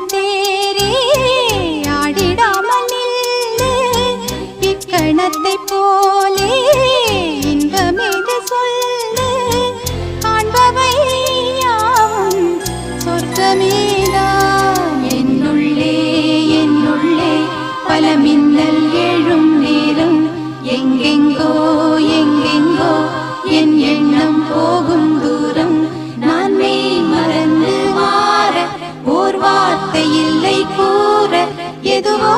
தேரே ஆடிடாமல் நில்லு இக்கணத்தை போலே இன்பமேது சொல்லு காண்பவை யாவும் சொர்க்கமேதான் என்னுள்ளே என்னுள்ளே பல மின்னல் எழும் நேரம் எங்கெங்கோ எங்கெங்கோ என் எண்ணம் போகும் தூரம் நான் மெய் மறந்து மாற ஓர் வார்த்தை இல்லை கூற எதுவோ